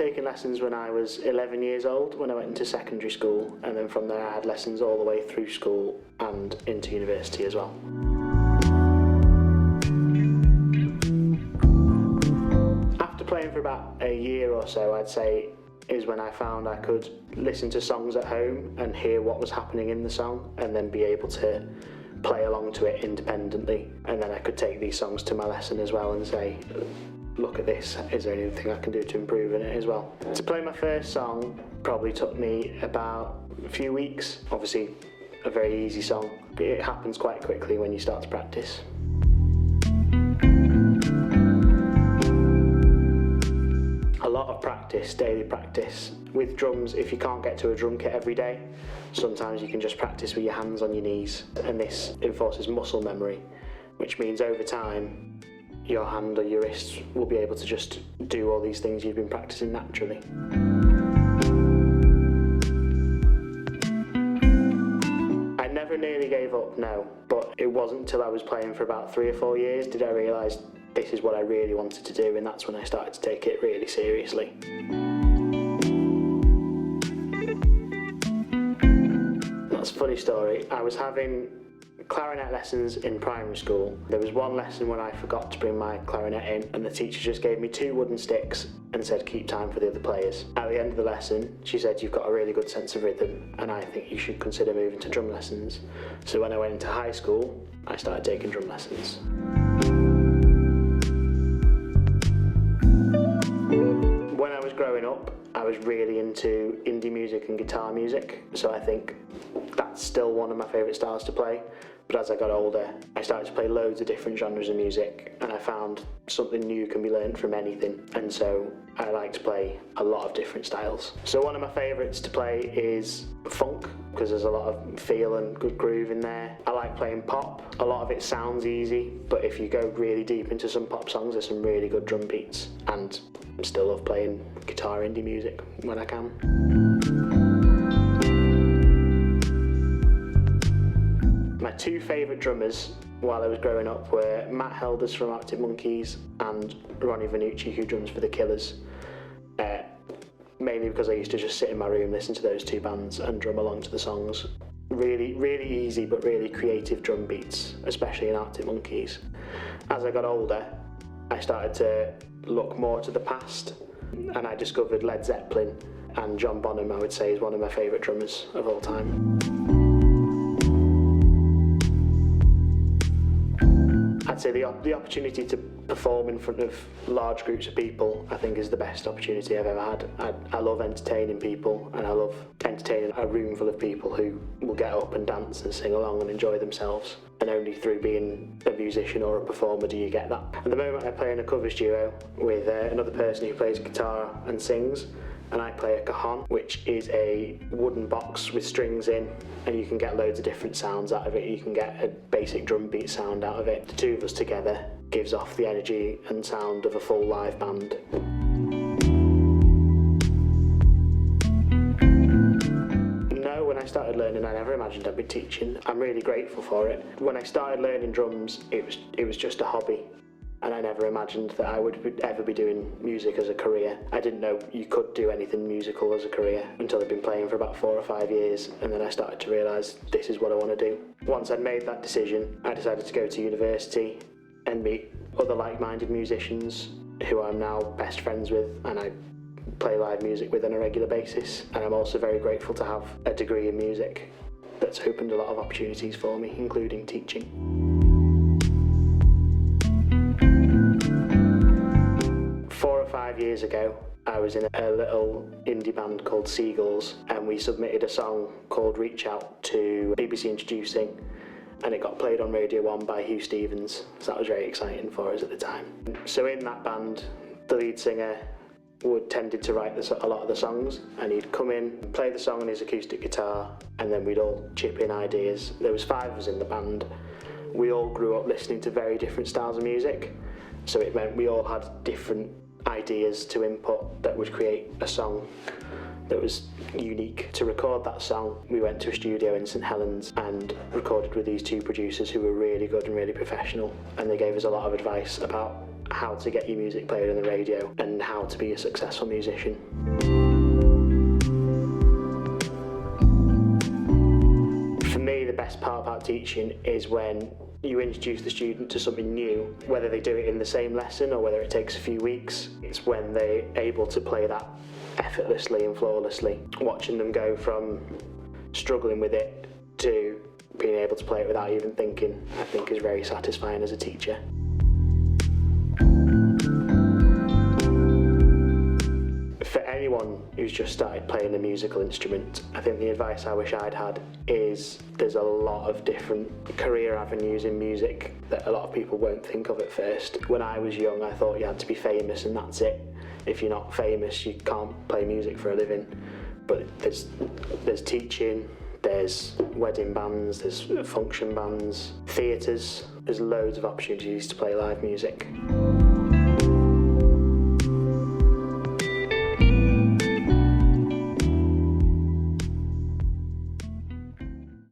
taking lessons when I was 11 years old, when I went into secondary school, and then from there I had lessons all the way through school and into university as well. After playing for about a year or so, I'd say, is when I found I could listen to songs at home and hear what was happening in the song, and then be able to play along to it independently. And then I could take these songs to my lesson as well and say, look at this, is there anything I can do to improve in it as well? To play my first song probably took me about a few weeks. Obviously a very easy song, but it happens quite quickly when you start to practice. A lot of practice, daily practice. With drums, if you can't get to a drum kit every day, sometimes you can just practice with your hands on your knees, and this enforces muscle memory, which means over time your hand or your wrist will be able to just do all these things you've been practicing naturally. I never nearly gave up, no, but it wasn't until I was playing for about 3 or 4 years did I realise this is what I really wanted to do, and that's when I started to take it really seriously. That's a funny story. I was having clarinet lessons in primary school. There was one lesson when I forgot to bring my clarinet in, and the teacher just gave me 2 wooden sticks and said keep time for the other players. At the end of the lesson she said, you've got a really good sense of rhythm and I think you should consider moving to drum lessons. So when I went into high school I started taking drum lessons. When I was growing up I was really into indie music and guitar music, so I think that's still one of my favourite styles to play. But as I got older, I started to play loads of different genres of music, and I found something new can be learned from anything, and so I like to play a lot of different styles. So one of my favourites to play is funk, because there's a lot of feel and good groove in there. I like playing pop. A lot of it sounds easy, but if you go really deep into some pop songs, there's some really good drum beats, and I still love playing guitar indie music when I can. My 2 favourite drummers while I was growing up were Matt Helders from Arctic Monkeys and Ronnie Vannucci, who drums for The Killers. Mainly because I used to just sit in my room, listen to those 2 bands and drum along to the songs. Really, really easy but really creative drum beats, especially in Arctic Monkeys. As I got older, I started to look more to the past, and I discovered Led Zeppelin, and John Bonham I would say is one of my favourite drummers of all time. I'd say the opportunity to perform in front of large groups of people I think is the best opportunity I've ever had. I love entertaining people, and I love entertaining a room full of people who will get up and dance and sing along and enjoy themselves. And only through being a musician or a performer do you get that. At the moment I play in a covers duo with another person who plays guitar and sings, and I play a cajon, which is a wooden box with strings in, and you can get loads of different sounds out of it. You can get a basic drum beat sound out of it. The 2 of us together gives off the energy and sound of a full live band. No, when I started learning I never imagined I'd be teaching. I'm really grateful for it. When I started learning drums it was just a hobby. And I never imagined that I would ever be doing music as a career. I didn't know you could do anything musical as a career until I'd been playing for about 4 or 5 years, and then I started to realise this is what I want to do. Once I'd made that decision, I decided to go to university and meet other like-minded musicians who I'm now best friends with, and I play live music with on a regular basis. And I'm also very grateful to have a degree in music that's opened a lot of opportunities for me, including teaching. 4 or 5 years ago, I was in a little indie band called Seagulls, and we submitted a song called Reach Out to BBC Introducing, and it got played on Radio 1 by Hugh Stevens, so that was very exciting for us at the time. So in that band, the lead singer tended to write a lot of the songs, and he'd come in, play the song on his acoustic guitar, and then we'd all chip in ideas. There was 5 of us in the band. We all grew up listening to very different styles of music, so it meant we all had different ideas to input that would create a song that was unique. To record that song, we went to a studio in St Helens and recorded with these 2 producers who were really good and really professional, and they gave us a lot of advice about how to get your music played on the radio and how to be a successful musician. For me, the best part about teaching is when you introduce the student to something new, whether they do it in the same lesson or whether it takes a few weeks. It's when they're able to play that effortlessly and flawlessly. Watching them go from struggling with it to being able to play it without even thinking, I think is very satisfying as a teacher. For anyone who's just started playing a musical instrument, I think the advice I wish I'd had is there's a lot of different career avenues in music that a lot of people won't think of at first. When I was young, I thought you had to be famous and that's it. If you're not famous, you can't play music for a living. But there's teaching, there's wedding bands, there's function bands, theatres. There's loads of opportunities to play live music.